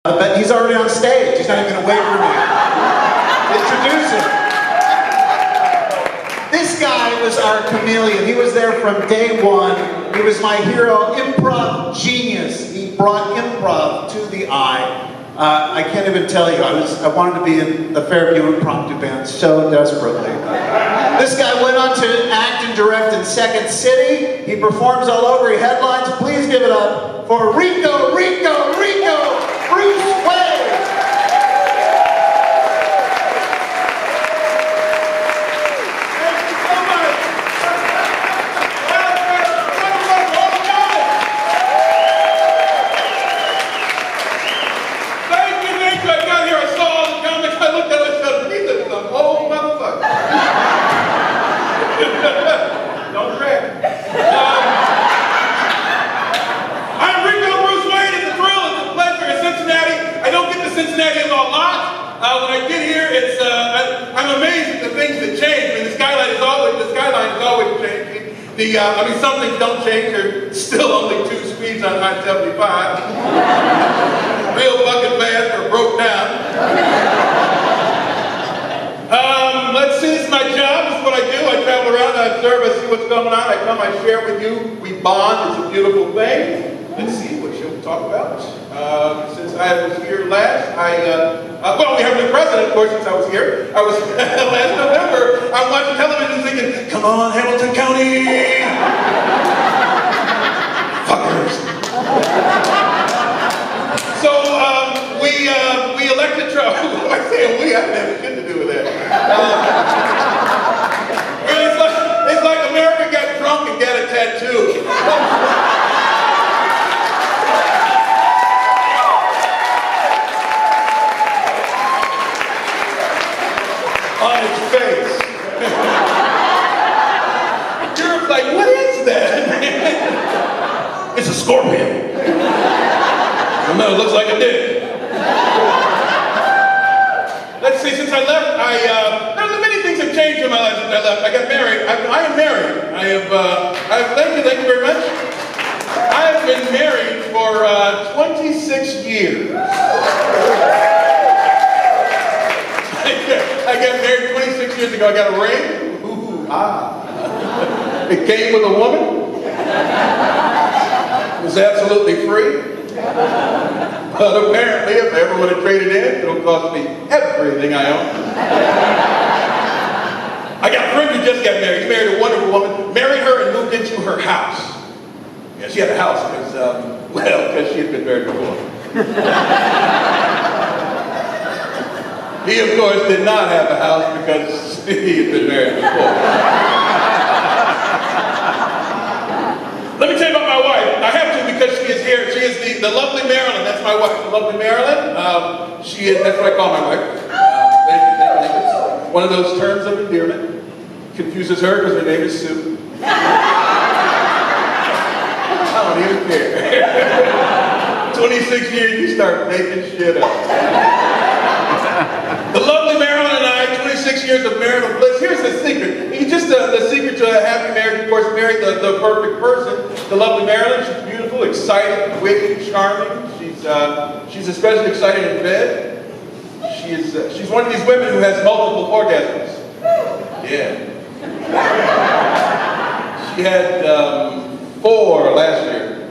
But he's already on stage. He's not even going to wait for me. Introduce him. This guy was our chameleon. He was there from day one. He was my hero, improv genius. He brought improv to the eye. I can't even tell you. I wanted to be in the Fairview Impromptu Band so desperately. This guy went on to act and direct in Second City. He performs all over. He headlines. Please give it up for Rico Bruce Wade. Don't crack. I'm Rico Bruce Wade. It's a thrill. It's a pleasure. In Cincinnati, I don't get to Cincinnati a lot. When I get here, I'm amazed at the things that change. I mean, the skyline is always changing. Some things don't change. There's still only 2 speeds on I-75. Real fucking fast or broke down. Let's see, this is my job, this is what I do. I travel around, I observe, I see what's going on, I come, I share with you, we bond, it's a beautiful thing. Let's see, what shall we talk about? Since I was here last, well, we have a new president, of course, since I was here. I was, last November, I'm watching television thinking, come on, Hamilton County! Fuckers. So, we elected Trump. What am I saying we? I didn't have shit to do with that. It's like America got drunk and got a tattoo. On its face. Europe's like, what is that? It's a scorpion. No, it looks like a dick. Let's see, since I left, many things have changed in my life since I left. I got married. I am married. Thank you very much. I have been married for 26 years. I got married 26 years ago. I got a ring. Ooh, ah. It came with a woman. It was absolutely free. But apparently, if I ever want to trade it in, it'll cost me everything I own. I got a friend who just got married. He married a wonderful woman, married her and moved into her house. Yeah, she had a house because she had been married before. He, of course, did not have a house because he had been married before. Let me tell you about my wife. I have to because she is here. She is the lovely Marilyn. That's my wife, the lovely Marilyn. That's what I call my wife. Thank you. One of those terms of endearment. Confuses her because her name is Sue. I don't even care. 26 years, you start making shit up. The lovely Marilyn and I, 26 years of marital bliss. Here's the secret. The secret to a happy marriage, of course, marry the perfect person. The lovely Marilyn, she's beautiful, exciting, witty, charming. She's especially exciting in bed. She's one of these women who has multiple orgasms. Yeah. She had 4 last year.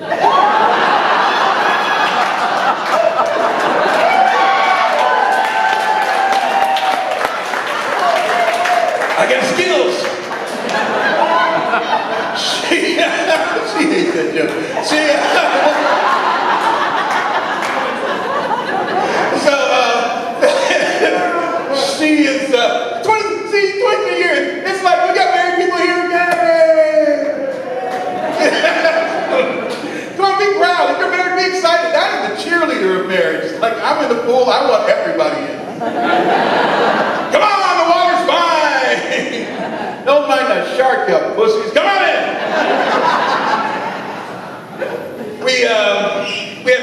I got skills. She hates that joke. She is 23 years. It's like we got married people here. Come on, be proud. If you're married, be excited. That is the cheerleader of marriage. It's like I'm in the pool. I want everybody in. Come on, the water's fine. Don't mind the shark, you pussies. Come on in. We have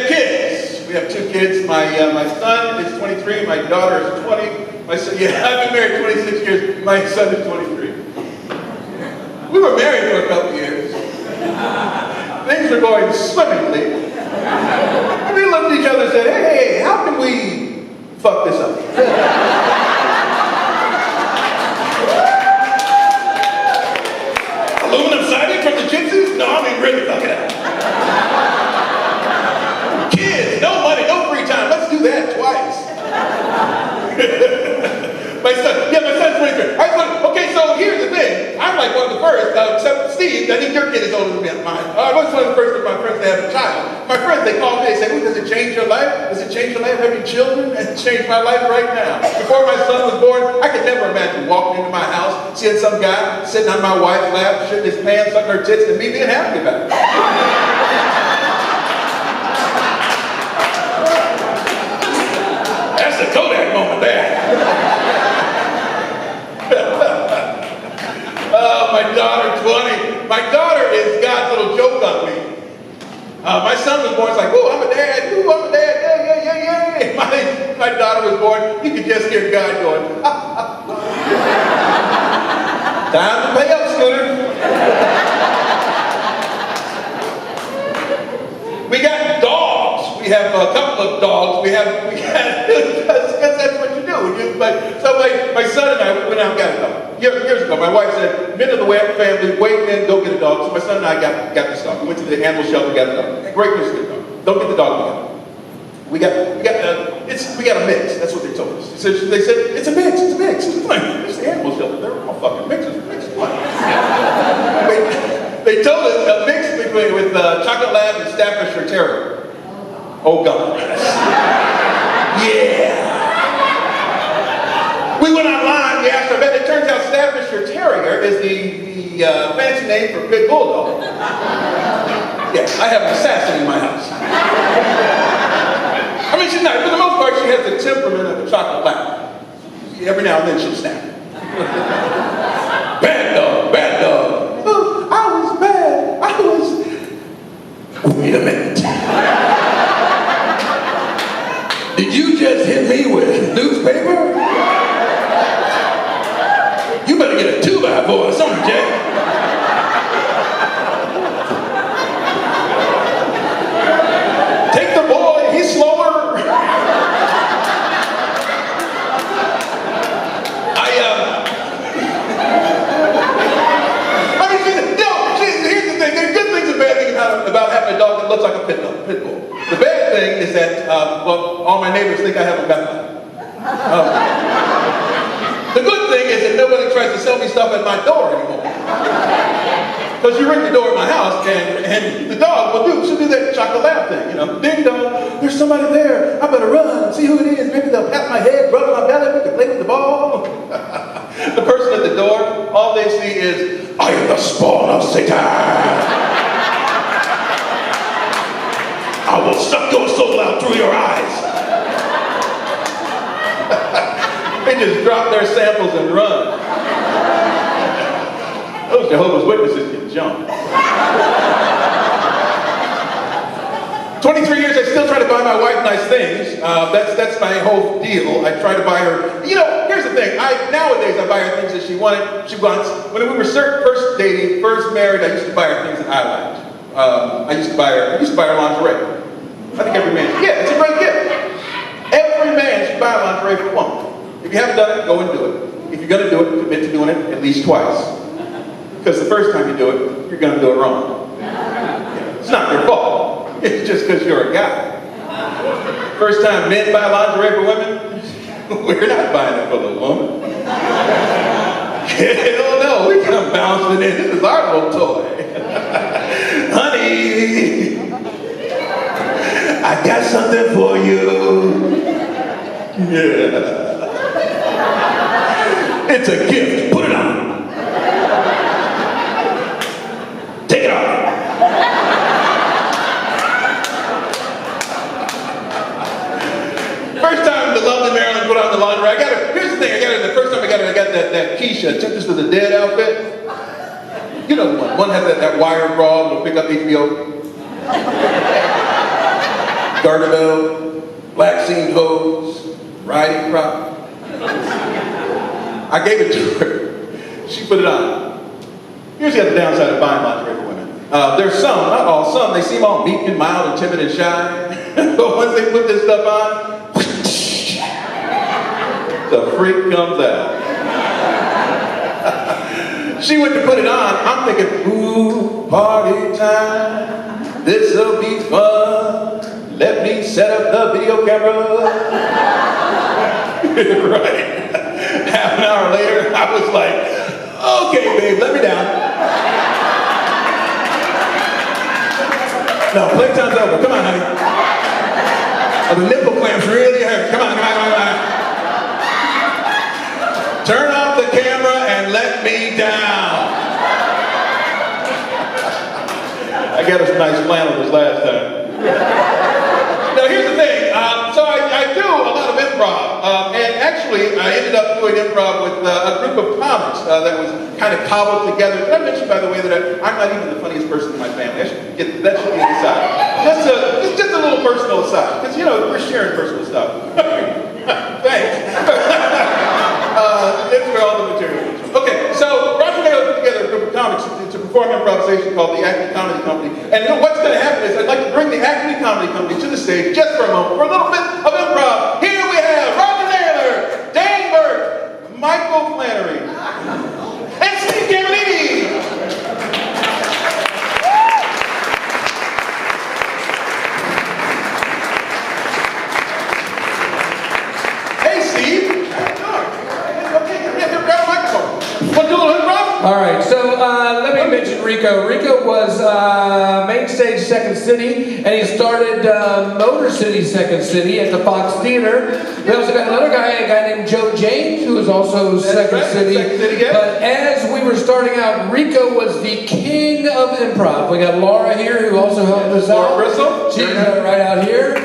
kids. We have 2 kids. My son is 23. My daughter is 20. I've been married 26 years. My son is 23. We were married for a couple years. Things were going swimmingly. We looked at each other and said, hey, how I think your kid is older than mine. I was one of the first of my friends to have a child. My friends, they call me, they say, "Ooh, does it change your life? Does it change your life having children?" And it changed my life right now. Before my son was born, I could never imagine walking into my house, seeing some guy sitting on my wife's lap, shitting his pants, sucking her tits, and me being happy about it. That's the Kodak moment there. My daughter, 20. My daughter is God's little joke on me. My son was born, it's like, "Ooh, I'm a dad. Ooh, I'm a dad. Yeah, yeah, yeah, yeah." My daughter was born, you could just hear God going, "Ha, ha, ha." Time to pay up, Scooter. We got dogs. We have a couple of dogs. We had because that's what you do. So my son and I went out and got a dog. Years ago, my wife said, "Men of the family, wait, men, go get a dog." So my son and I got this dog. We went to the animal shelter, got a dog. Great place to get a dog. Don't get the dog together. We got a mix. That's what they told us. They said it's a mix. It's a mix. It's like, it's the animal shelter. They're all fucking mixes. They told us a mix with chocolate lab and Staffordshire Terrier. Oh God. Yeah. We went online, we asked our vet. It turns out Staffordshire Terrier is the fancy name for pit bulldog. Yes, I have an assassin in my house. I mean, she's not, for the most part, she has the temperament of a chocolate lab. Every now and then she'll snap. Bad dog, bad dog. Oh, I was bad. Wait a minute. Did you just hit me with newspaper? You better get a 2x4 or something, Jack. Take the boy, he's slower. Here's the thing. There are good things and bad things about having a dog that looks like a pit bull. The bad thing is that, all my neighbors think I have a method. The good thing is that nobody tries to sell me stuff at my door anymore. Because you ring the door at my house, and the dog she'll do that chocolate lab thing, Ding dong, there's somebody there. I better run, see who it is. Maybe they'll pat my head, rub my belly, we can play with the ball. The person at the door, all they see is, "I am the spawn of Satan. I will suck your soul out through your eyes." They just drop their samples and run. Those Jehovah's Witnesses can jump. 23 years, I still try to buy my wife nice things. That's my whole deal. I try to buy her. Here's the thing. Nowadays I buy her things that she wants. When we were first dating, first married, I used to buy her things that I liked. I used to buy her lingerie. I think every man. Yeah, it's a great gift. Every man should buy lingerie for a woman. If you haven't done it, go and do it. If you're going to do it, commit to doing it at least twice. Because the first time you do it, you're going to do it wrong. It's not your fault. It's just because you're a guy. First time men buy lingerie for women, we're not buying it for the woman. Hell no, we come bouncing in. This is our little toy. Honey, I got something for you. Yeah. It's a gift. Put it on. Take it off. First time the lovely Marilyn put on the lingerie. Here's the thing. The first time I got that Keisha. I took this to the Dead outfit. You know the one. One has that wire bra that'll pick up HBO. Garter belt, black seam hose, riding crop. I gave it to her. She put it on. Here's the other downside of buying lingerie for women. There's some, not all, some, they seem all meek and mild and timid and shy. But once they put this stuff on, the freak comes out. She went to put it on. I'm thinking, ooh, party time. This'll be fun. Let me set up the video camera. Right. Half an hour later, I was like, okay, babe, let me down. No, playtime's over. Come on, honey. Oh, the nipple clamps really hurt. Come on, come on, come on. Turn off the camera and let me down. I got us nice flannels last time. Now here's the thing. So I do a lot of improv, and actually I ended up doing improv with a group of comics that was kind of cobbled together. Did I mention, by the way, that I'm not even the funniest person in my family? That should be an aside. Just a little personal aside, because you know we're sharing personal stuff. Thanks. It's where all the material is. Okay, so Roger Naylor put together a group of comics to perform improvisation called the Acme Comedy Company. And you know, what's going to happen is I'd like to bring the Acme Comedy Company to the stage just for a moment for a little bit of improv. Here we have Roger Naylor, Dan Burke, Michael Flannery, and Steve Gammalini. Hey, Steve. All right, so let me mention Rico. Rico was main stage Second City, and he started Motor City Second City at the Fox Theater. We also got another guy, a guy named Joe James, who was also Second City. Yeah. But as we were starting out, Rico was the king of improv. We got Laura here, who also helped us out. Laura Bristol. She's right out here.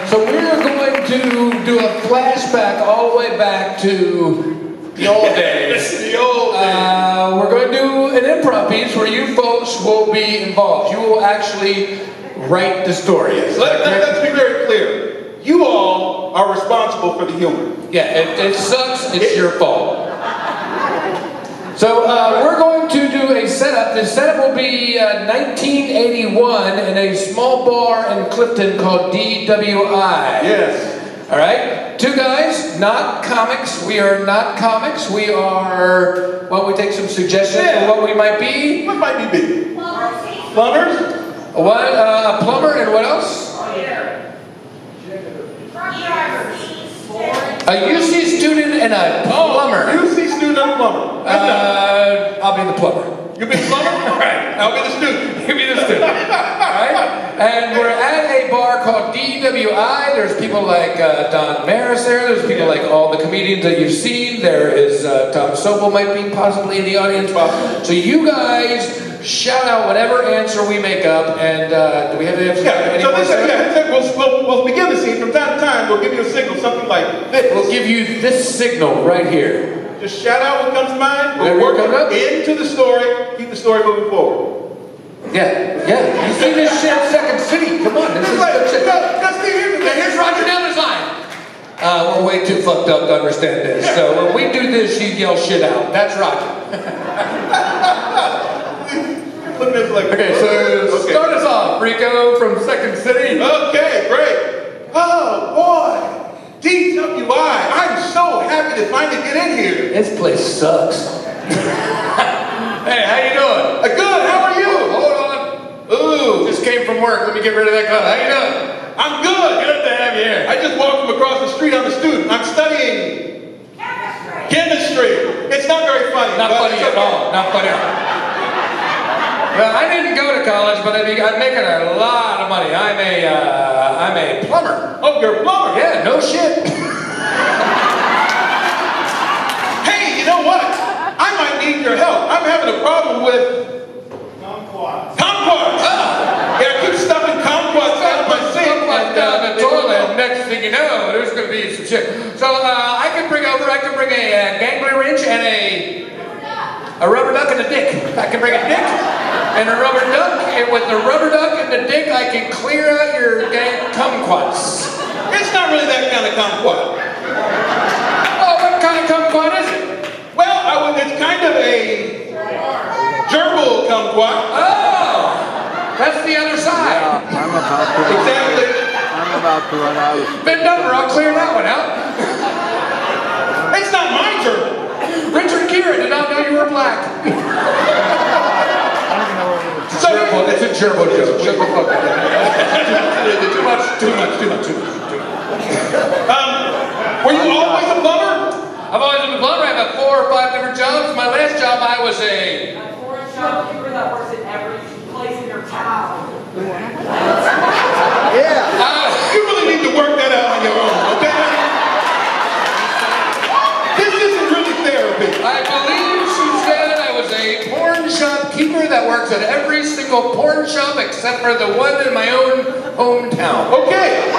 So we're going to do a flashback all the way back to the old days. The old days. We're going to do an improv piece where you folks will be involved. You will actually write the story. Let's be very clear. You all are responsible for the humor. Yeah, it sucks. It's your fault. So we're going to do a setup. The setup will be 1981 in a small bar in Clifton called DWI. Yes. All right, two guys, not comics. We are not comics. We are. Why don't we take some suggestions of what we might be? What might we be? Plumbers. What? A plumber and what else? A UC student and a plumber. UC student and plumber. I'll be the plumber. You be the plumber? All right. I'll be the student. You be the student. All right. And we're at a bar called DWI. There's people like Don Maris there. There's people like all the comedians that you've seen. There is Tom Sobel might be possibly in the audience. So you guys shout out whatever answer we make up. And do we have any answer? Yeah. So we'll begin the scene from time to time. We'll give you a signal, something like this. We'll give you this signal right here. Just shout out what comes to mind. We'll work into the story. Keep the story moving forward. Yeah. You see this shit in Second City? Come on, this is good shit. Here's Roger Naylor's line. We're way too fucked up to understand this. So when we do this, you yell shit out. That's Roger. Okay, so start us off, Rico from Second City. Okay, great. Oh boy, DWI. I'm so happy to finally get in here. This place sucks. Hey, how you doing? Good. How are you? Hold on. Ooh, just came from work. Let me get rid of that gun. How you doing? I'm good. Good to have you here. I just walked from across the street. I'm a student. I'm studying chemistry. It's not very funny. Not funny at all. Not funny at all. Well, I didn't go to college, but I'm making a lot of money. I'm a plumber. Oh, you're a plumber? Yeah, no shit. Hey, you know what? I might need your help. I'm having a problem with kumquats. Yeah, I keep stuffing kumquats out of my sink. Down the toilet. Next thing you know, there's going to be some shit. So I can bring a gangly wrench and a rubber duck and a dick. I can bring a dick and a rubber duck, and with the rubber duck and the dick, I can clear out your kumquats. It's not really that kind of kumquat. Oh, what kind of kumquat is it? Well, it's kind of a gerbil kumquat. Oh, that's the other side. Yeah, I'm about to run out of Bend over, I'll clear that one out. It's not my gerbil. Richard Gere did not know you were black. It's a gerbil joke. Shut the fuck up. Too much. Were you always a plumber? I've always been a plumber. I have 4 or 5 different jobs. My last job, I was a shopkeeper that works in every place in your town. Yeah. You really need to work that out on your own, okay? This isn't really therapy. I believe she said I was a porn shop keeper that works at every single porn shop except for the one in my own hometown. Okay.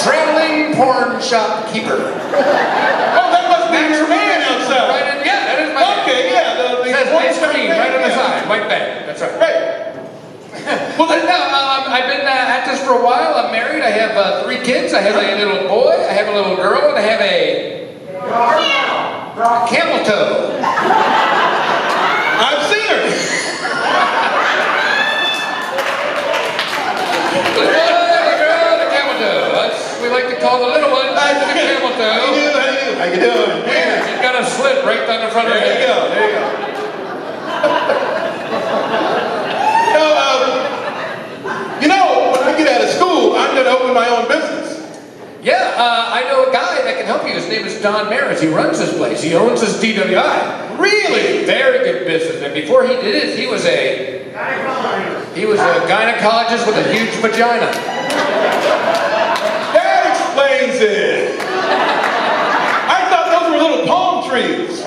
Traveling porn shop keeper. Oh, that must be your man outside. Right in, yeah, that is my man. Okay, yeah. The It says porn ice cream shop right on the man, side, white bag. That's right. Right. Well, no, I've been at this for a while. I'm married. I have 3 kids. I have a little boy. I have a little girl, and I have a camel toe. I've seen her. The girl, the camel toe. That's we like to call the little one. She's the camel toe. How you doing? How you doing? Yeah, she's got a slit right down the front of her There you head. go. There you go. You know, when I get out of school, I'm going to open my own business. Yeah, I know a guy that can help you. His name is Don Maris. He runs this place. He owns this DWI. Really? Very good business. And before he did it, he was a gynecologist with a huge vagina. That explains it. I thought those were little palm trees.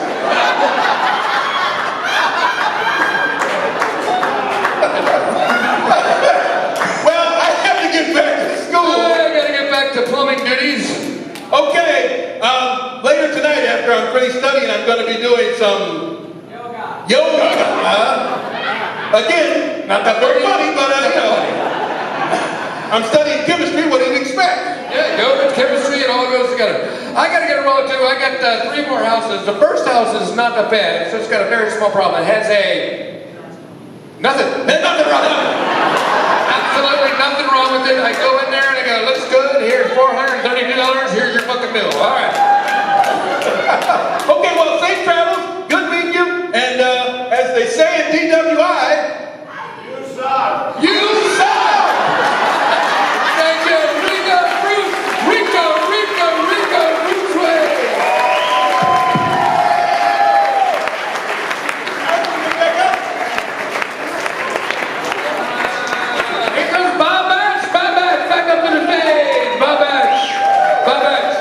Well, I have to get back to school. I gotta get back to plumbing duties. Okay, later tonight after I'm finished studying, I'm going to be doing some yoga. Again, not that very funny, but you know. I'm studying chemistry. What do you expect? Yeah, yoga, chemistry, it all goes together. I gotta get a roll too. I got 3 more houses. The first house is not that bad. It's just got a very small problem. It has nothing. There's nothing wrong with it. Absolutely nothing wrong with it. I go in there and I go, looks good. Here's $432. Here's your fucking bill. All right. Okay, well, safe travels. Good meeting you. And as they say in DWI, you suck. You suck. Thank you. Rico, Bruce. Rico, Rico, Rico, Bruce Way. Here comes Bob Batch. Bob Batch, back up to the stage. Bob Batch. Bob Batch.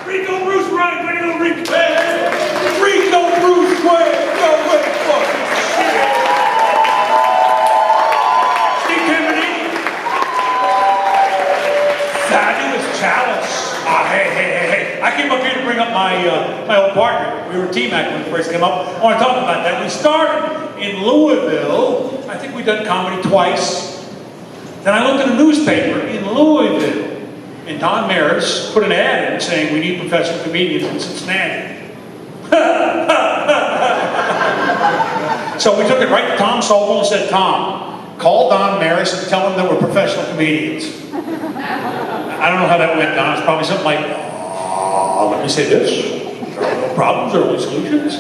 Rico Bruce Ryan, way to go, Rico! Rico Bruce Wayne! No way, fucking shit! Steve Kennedy! Fabulous chalice! Hey. I came up here to bring up my old partner. We were a team act when we first came up. I want to talk about that. We started in Louisville. I think we've done comedy twice. Then I looked in a newspaper in Louisville. And Don Maris put an ad in saying we need professional comedians in Cincinnati. So we took it right to Tom Sobel and said, Tom, call Don Maris and tell him that we're professional comedians. I don't know how that went, Don. It's probably something like, let me say this. There are no problems, there are only solutions.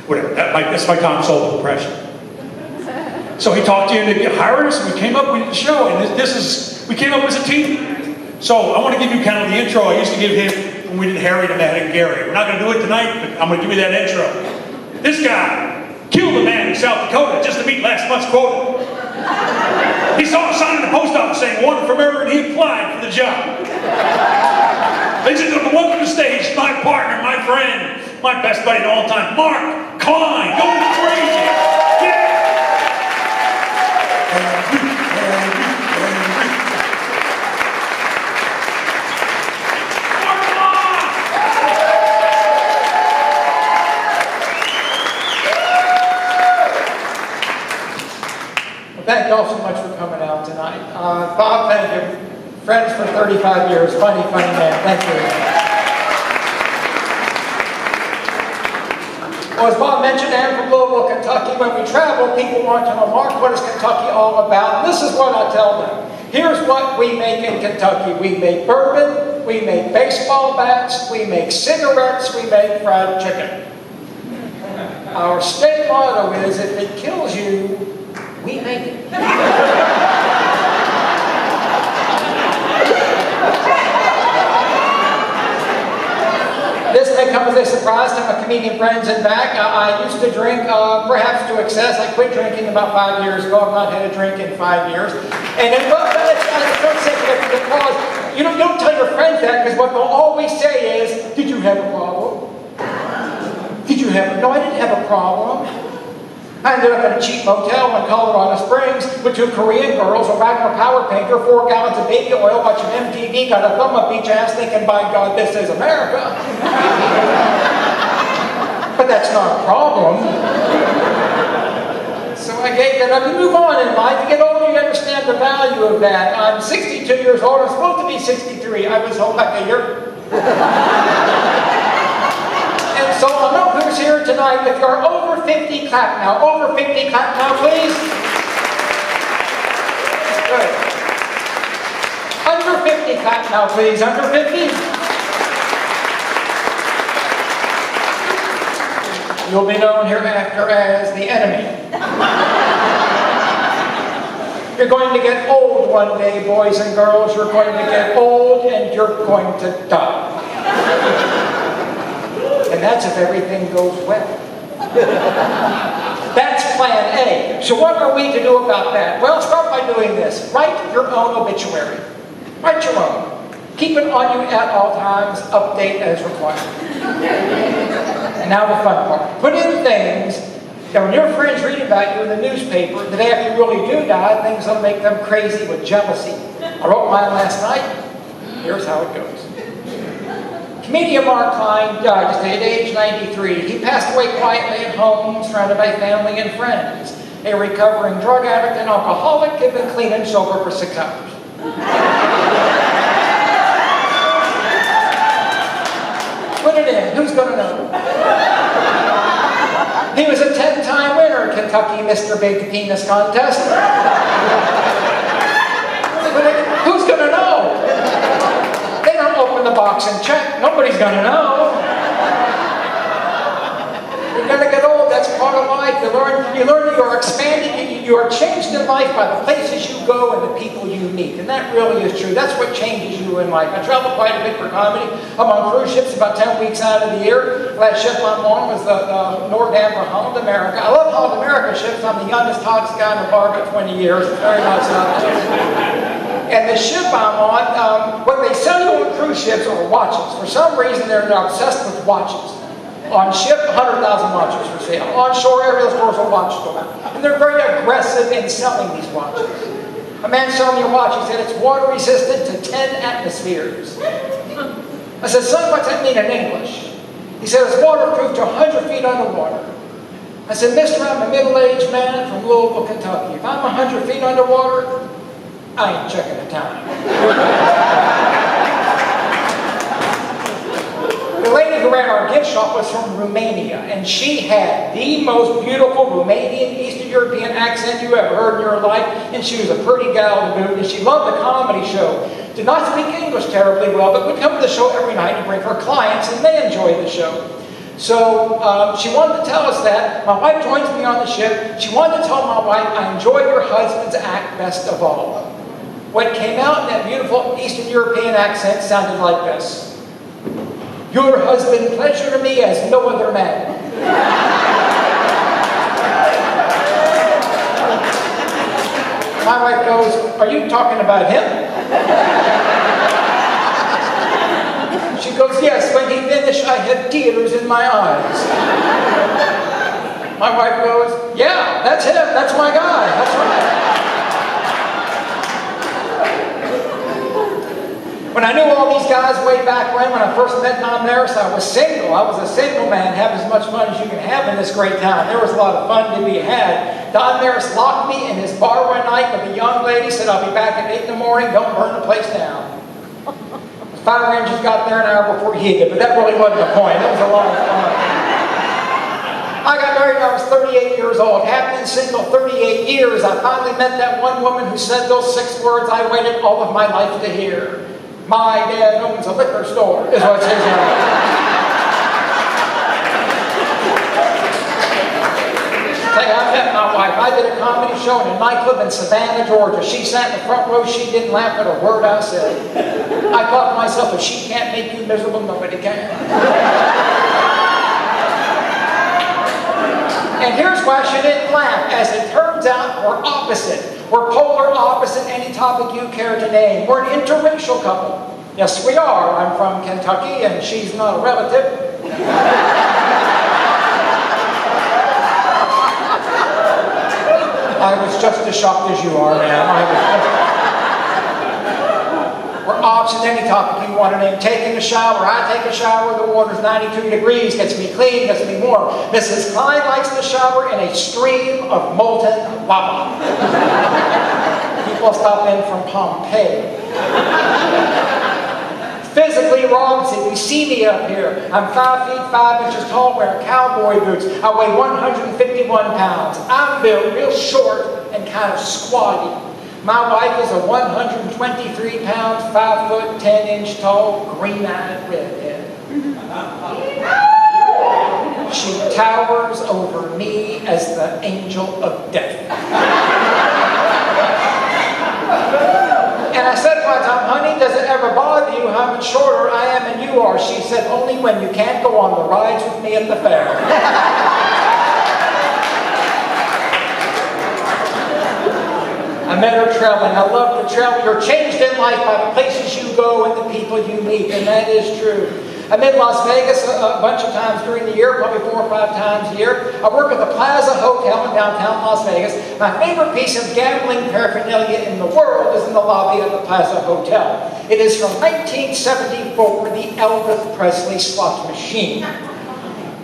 Whatever, that's my Tom Sobel impression. So he talked to you and he hired us and we came up with the show and we came up as a team. So I want to give you kind of the intro I used to give him when we did Harry to Matt and Gary. We're not going to do it tonight, but I'm going to give you that intro. This guy killed a man in South Dakota just to meet last month's quota. He saw a sign in the post office saying wanted for murder and he applied for the job. Ladies and gentlemen, welcome to the stage, my partner, my friend, my best buddy of all time, Mark Klein. Going crazy. Yeah! Thank you all so much for coming out tonight. Bob, thank you. Friends for 35 years. Funny man. Thank you. Well, as Bob mentioned, I'm from Louisville, Kentucky. When we travel, people want to know, Mark, what is Kentucky all about? And this is what I tell them. Here's what we make in Kentucky. We make bourbon, we make baseball bats, we make cigarettes, we make fried chicken. Our state motto is, if it kills you, we make it. This may come as a really surprised at my comedian friends and back. I used to drink, perhaps to excess. I quit drinking about 5 years ago. I've not had a drink in 5 years. And then, but I don't say that because you don't tell your friends that, because what they'll always say is, did you have a problem? Did you have, no, I didn't have a problem. I ended up in a cheap motel in Colorado Springs with 2 Korean girls, a Wagner power painter, 4 gallons of baby oil, watching MTV, got a thumb up each ass thinking, by God, this is America. But that's not a problem. So I gave that up. You move on in life. You get older, you understand the value of that. I'm 62 years old. I'm supposed to be 63. I was home back a year. And so I know who's here tonight. If you're over 50, clap now. Over 50, clap now, please. Good. Under 50, clap now, please. Under 50. You'll be known hereafter as the enemy. You're going to get old one day, boys and girls. You're going to get old and you're going to die. And that's if everything goes well. That's plan A. So what are we to do about that? Well, start by doing this. Write your own obituary. Write your own. Keep it on you at all times. Update as required. And now the fun part. Put in things that when your friends read about you in the newspaper, the day after you really do die, things will make them crazy with jealousy. I wrote mine last night. Here's how it goes. Comedian Mark Klein died just at age 93. He passed away quietly at home, surrounded by family and friends. A recovering drug addict and alcoholic had been clean and sober for 6 hours. Put it in. Who's going to know? He was a 10-time winner in Kentucky Mr. Big Penis Contest. Who's going to know? They don't open the box and check. Nobody's going to know. You're going to get old. That's part of life. You learn you are expanded. You are changed in life by the places you go and the people you meet. And that really is true. That's what changes you in life. I travel quite a bit for comedy. I'm on cruise ships about 10 weeks out of the year. Last ship I'm on was the Nordam for Holland America. I love Holland America ships. I'm the youngest, hottest guy in the bar, got 20 years. It's very nice out there. And the ship I'm on, what they sell you on cruise ships are watches. For some reason, they're obsessed with watches. On ship, 100,000 watches for sale. On shore, every store's a watch store. And they're very aggressive in selling these watches. A man selling me a watch, he said it's water resistant to 10 atmospheres. I said, son, what's that mean in English? He said it's waterproof to 100 feet underwater. I said, mister, I'm a middle-aged man from Louisville, Kentucky. If I'm 100 feet underwater, I ain't checking the time. The lady who ran our gift shop was from Romania, and she had the most beautiful Romanian Eastern European accent you ever heard in your life, and she was a pretty gal to boot, and she loved the comedy show. Did not speak English terribly well, but would come to the show every night and bring her clients, and they enjoyed the show. So she wanted to tell us that. My wife joins me on the ship. She wanted to tell my wife, I enjoyed your husband's act best of all. What came out in that beautiful Eastern European accent sounded like this. Your husband, pleasure to me as no other man. My wife goes, are you talking about him? She goes, yes, when he finished, I had tears in my eyes. My wife goes, yeah, that's him, that's my guy, that's right. When I knew all these guys way back when I first met Don Maris, I was single. I was a single man, have as much fun as you can have in this great town. There was a lot of fun to be had. Don Maris locked me in his bar one night with a young lady, said, I'll be back at 8 in the morning, don't burn the place down. The fire engines got there an hour before he did, but that really wasn't the point. It was a lot of fun. I got married when I was 38 years old. Have been single 38 years. I finally met that one woman who said those 6 words I waited all of my life to hear. My dad owns a liquor store, is what his name. I met my wife. I did a comedy show in a nightclub in Savannah, Georgia. She sat in the front row. She didn't laugh at a word I said. I thought to myself, if she can't make you miserable, nobody can. And here's why she didn't laugh. As it turns out, we're opposite. We're polar opposite any topic you care to name. We're an interracial couple. Yes, we are. I'm from Kentucky, and she's not a relative. I was just as shocked as you are, ma'am. We're opposite any topic you want to name. Taking a shower. I take a shower. The water's 92 degrees. Gets me clean. Gets me warm. Mrs. Klein likes to shower in a stream of molten lava. People stop in from Pompeii. Physically wrong, see, you see me up here. I'm 5 feet 5 inches tall, wearing cowboy boots. I weigh 151 pounds. I'm built real short and kind of squatty. My wife is a 123 pound, 5 foot 10 inch tall, green-eyed redhead. She towers over me as the angel of death. And I said one time, honey, does it ever bother you how much shorter I am than you are? She said, only when you can't go on the rides with me at the fair. I met her traveling. I love to travel. You're changed in life by the places you go and the people you meet, and that is true. I'm in Las Vegas a bunch of times during the year, probably 4 or 5 times a year. I work at the Plaza Hotel in downtown Las Vegas. My favorite piece of gambling paraphernalia in the world is in the lobby of the Plaza Hotel. It is from 1974, the Elvis Presley slot machine.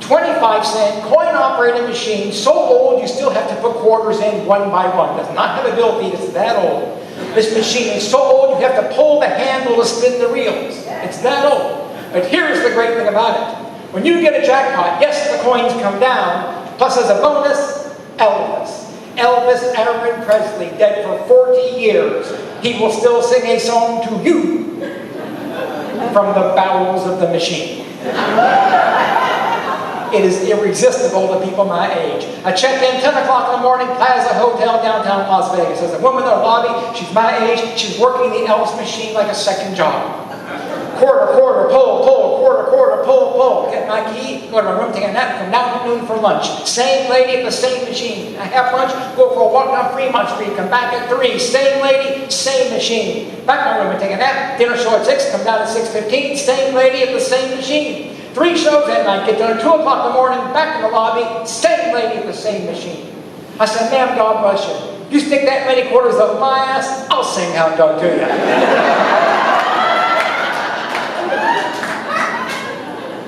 25-cent coin-operated machine, so old you still have to put quarters in one by one. Does not have a bill feed, it's that old. This machine is so old you have to pull the handle to spin the reels. It's that old. But here's the great thing about it. When you get a jackpot, yes, the coins come down, plus as a bonus, Elvis. Elvis Aaron Presley, dead for 40 years. He will still sing a song to you from the bowels of the machine. It is irresistible to people my age. I check in 10 o'clock in the morning, Plaza Hotel, downtown Las Vegas. There's a woman in the lobby. She's my age. She's working the Elvis machine like a second job. Quarter, pull, quarter, pull. Get my key, go to my room, take a nap, come down at noon for lunch. Same lady at the same machine. I have lunch, go for a walk down Fremont Street, come back at 3. Same lady, same machine. Back to my room and take a nap. Dinner show at 6, come down at 6:15. Same lady at the same machine. 3 shows at night, get done at 2 o'clock in the morning, back in the lobby, same lady at the same machine. I said, ma'am, God bless you. You stick that many quarters up my ass, I'll sing Hound Dog to you.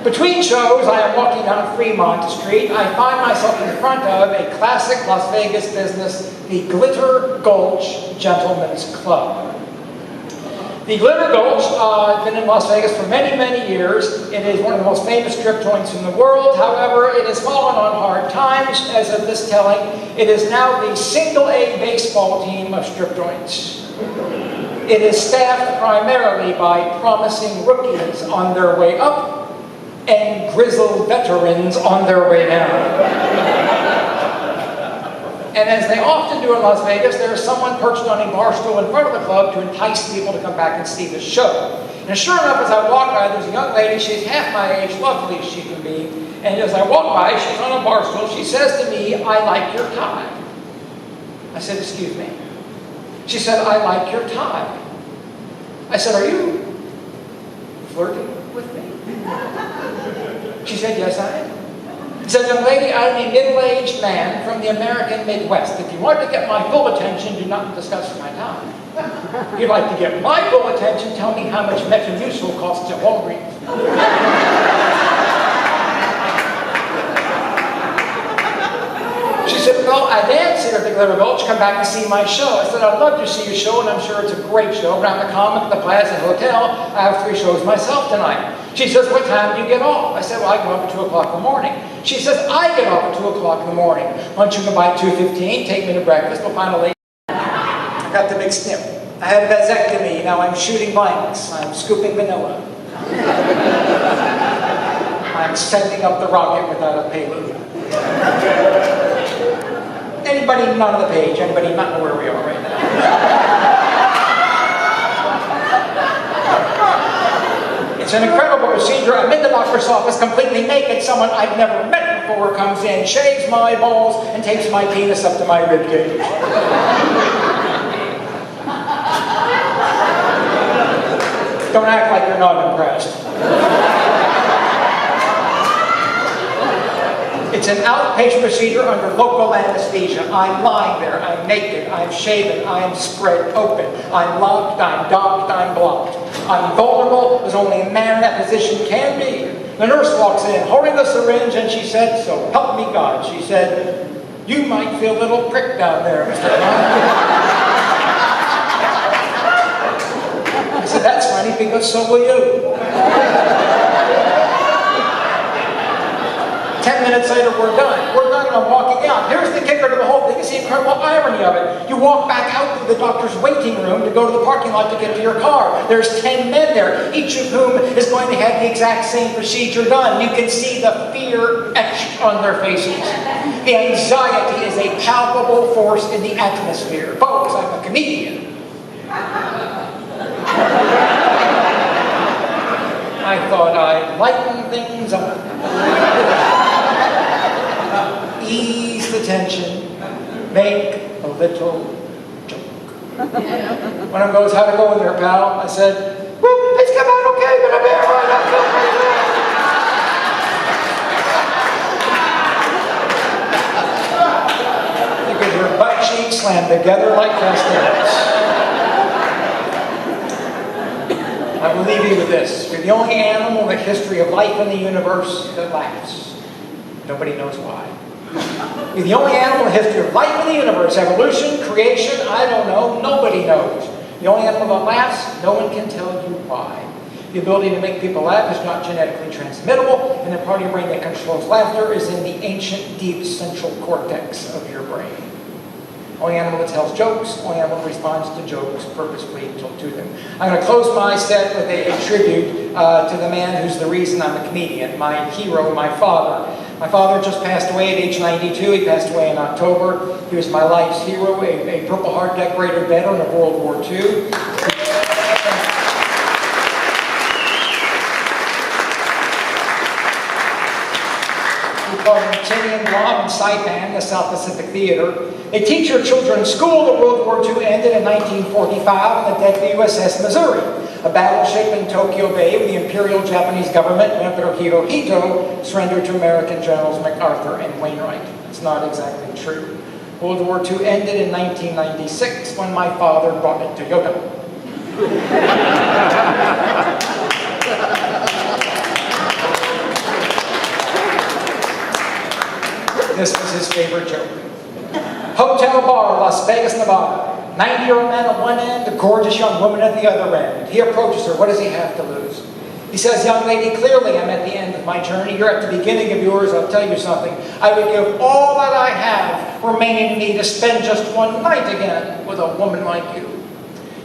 Between shows, I am walking down Fremont Street. I find myself in front of a classic Las Vegas business, the Glitter Gulch Gentlemen's Club. The Glitter Gulch has been in Las Vegas for many, many years. It is one of the most famous strip joints in the world. However, it has fallen on hard times as of this telling. It is now the single-A baseball team of strip joints. It is staffed primarily by promising rookies on their way up and grizzled veterans on their way down. And as they often do in Las Vegas, there is someone perched on a bar stool in front of the club to entice people to come back and see the show. And sure enough, as I walk by, there's a young lady, she's half my age, lovely as she can be. And as I walk by, she's on a bar stool, she says to me, I like your tie. I said, excuse me. She said, I like your tie. I said, are you flirting with me? She said, yes, I am. He said, young lady, I'm a middle-aged man from the American Midwest. If you want to get my full attention, do not discuss my time. If you'd like to get my full attention, tell me how much Metamucil costs at Walgreens. She said, well, I dance here at the Glitter Gulch. Come back and see my show. I said, I'd love to see your show, and I'm sure it's a great show. Around the Comic, the Plaza Hotel, I have 3 shows myself tonight. She says, what time do you get off? I said, well, I get off at 2 o'clock in the morning. She says, I get off at 2 o'clock in the morning. Why don't you come by at 2:15, take me to breakfast, we'll find a lady. I got the big snip. I had a vasectomy, now I'm shooting blanks. I'm scooping vanilla. I'm sending up the rocket without a payload. Anybody not on the page? Anybody not know where we are right now? It's an incredible procedure. I'm in the doctor's office completely naked. Someone I've never met metaphor comes in, shaves my balls and takes my penis up to my ribcage. Don't act like you're not impressed. It's an outpatient procedure under local anesthesia. I'm lying there, I'm naked, I'm shaven, I'm spread open. I'm locked, I'm docked, I'm blocked. I'm vulnerable as only a man in that position can be. The nurse walks in, holding the syringe, and she said, "So help me God." She said, "You might feel a little prick down there, Mr. Bond." I said, "That's funny, because so will you." 10 minutes later, we're done. We're done and I'm walking out. Here's the kicker to the whole thing. It's the incredible irony of it. You walk back out to the doctor's waiting room to go to the parking lot to get to your car. There's 10 men there, each of whom is going to have the exact same procedure done. You can see the fear etched on their faces. The anxiety is a palpable force in the atmosphere. Folks, I'm a comedian. I thought I'd lighten things up. Ease the tension, make a little joke. One of them goes, "How'd it go in there, pal?" I said, "Well, it's come out okay, but I'm here right now." Because your butt cheeks slam together like castanets. I will leave you with this. You're the only animal in the history of life in the universe that laughs. Nobody knows why. You're the only animal in the history of life in the universe, evolution, creation, I don't know, nobody knows. The only animal that laughs, no one can tell you why. The ability to make people laugh is not genetically transmittable, and the part of your brain that controls laughter is in the ancient, deep central cortex of your brain. Only animal that tells jokes, only animal that responds to jokes purposefully to them. I'm going to close my set with a tribute to the man who's the reason I'm a comedian, my hero, my father. My father just passed away at age 92. He passed away in October. He was my life's hero, a Purple Heart decorated veteran of World War II. Timmy and Rob in Saipan, the South Pacific Theater. They teach your children in school that World War II ended in 1945 on the deck of the USS Missouri, a battleship in Tokyo Bay where the Imperial Japanese government, Emperor Hirohito, surrendered to American Generals MacArthur and Wainwright. It's not exactly true. World War II ended in 1996 when my father brought it to Toyota. This was his favorite joke. Hotel bar, Las Vegas, Nevada. 90-year-old man at one end, a gorgeous young woman at the other end. He approaches her. What does he have to lose? He says, "Young lady, clearly I'm at the end of my journey. You're at the beginning of yours. I'll tell you something. I would give all that I have remaining to me to spend just one night again with a woman like you."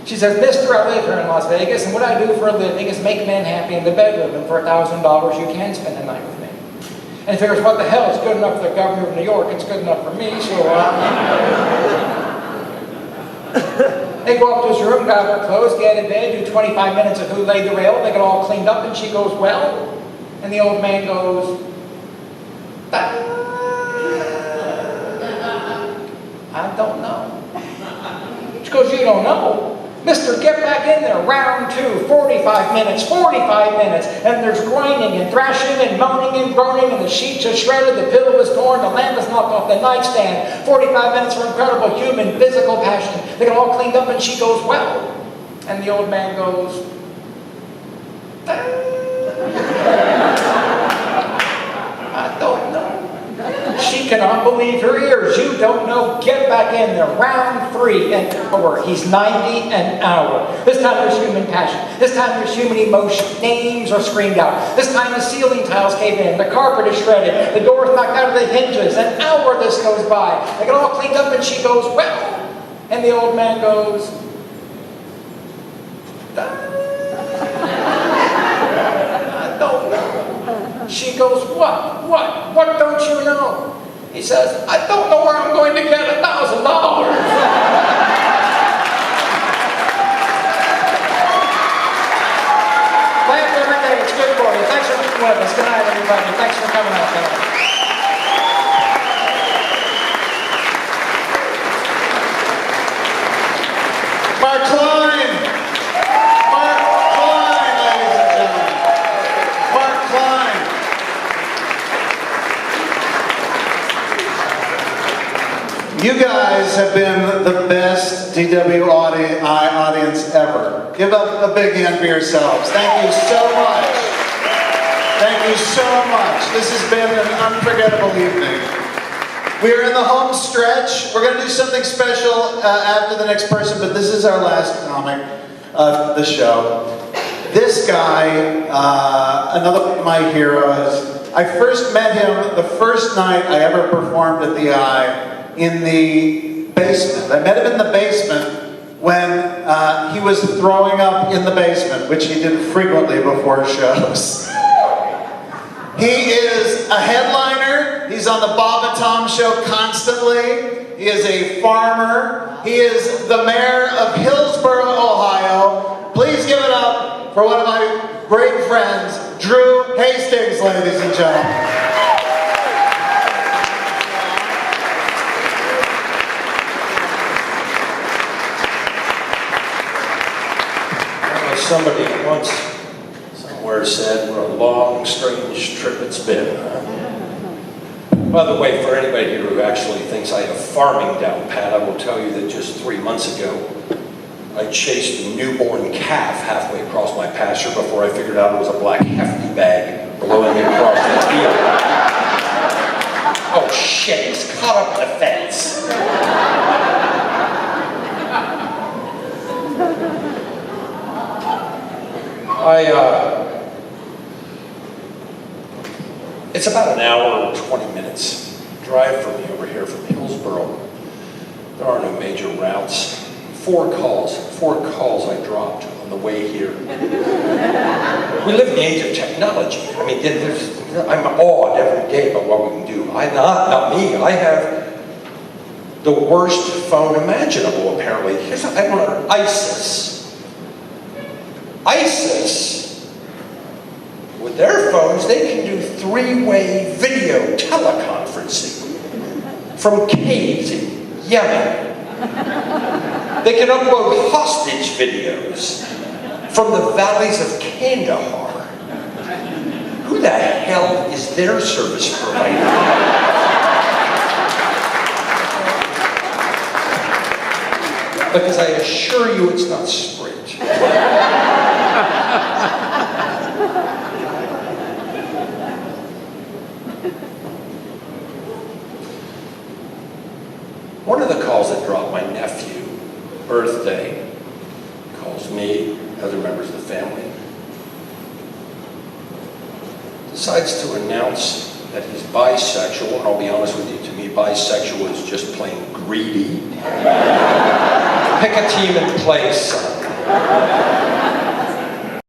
She says, "Mister, I live here in Las Vegas, and what I do for a living is make men happy in the bedroom, and for $1,000 you can spend a night with me." And he figures, what the hell, it's good enough for the governor of New York, it's good enough for me, so they go up to his room, grab her clothes, get in bed, do 25 minutes of Who Laid the Rail, they get all cleaned up, and she goes, "Well?" And the old man goes, "I don't know." She goes, "You don't know? Mister, get back in there. Round two, 45 minutes, 45 minutes. And there's grinding and thrashing and moaning and groaning, and the sheets are shredded, the pillow is torn, the lamp is knocked off the nightstand. 45 minutes for incredible human physical passion. They get all cleaned up, and she goes, "Well?" And the old man goes, "I don't know." She cannot believe her ears. "You don't know? Get back in there. Round three, an hour." He's 90 an hour. This time there's human passion. This time there's human emotion. Names are screamed out. This time the ceiling tiles cave in. The carpet is shredded. The door's knocked out of the hinges. An hour this goes by. They get all cleaned up, and she goes, "Well?" And the old man goes, "I don't know." She goes, What? What don't you know?" He says, "I don't know where I'm going to get $1,000. Laugh every day. It's good for you. Thanks for being with us. Good night, everybody. Thanks for coming out tonight. Mark Klein! Mark Klein, ladies and gentlemen. Mark Klein. You guys have been the best DW audience ever. Give up a big hand for yourselves. Thank you so much. Thank you so much. This has been an unforgettable evening. We are in the home stretch. We're going to do something special after the next person, but this is our last comic of the show. This guy, another one of my heroes, I first met him the first night I ever performed at the Eye in the basement. I met him in the basement when he was throwing up in the basement, which he did frequently before shows. He is a headliner. He's on the Bob and Tom show constantly. He is a farmer. He is the mayor of Hillsboro, Ohio. Please give it up for one of my great friends, Drew Hastings, ladies and gentlemen. Somebody once somewhere said, what a long, strange trip it's been. By the way, for anybody here who actually thinks I have farming down pat, I will tell you that just 3 months ago, I chased a newborn calf halfway across my pasture before I figured out it was a black hefty bag blowing me across the field. Oh shit, he's caught up in the fence. It's about an hour and 20 minutes drive for me over here from Hillsboro. There are no major routes. Four calls I dropped on the way here. We live in the age of technology. I mean, I'm awed every day by what we can do. Not me. I have the worst phone imaginable, apparently. I learned ISIS. With their phones, they can do 3-way video teleconferencing from caves in Yemen. They can upload hostage videos from the valleys of Kandahar. Who the hell is their service provider? Because I assure you it's not Sprint. One of the calls that dropped, my nephew, birthday, calls me, other members of the family, decides to announce that he's bisexual, and I'll be honest with you, to me, bisexual is just plain greedy. Pick a team and play, son.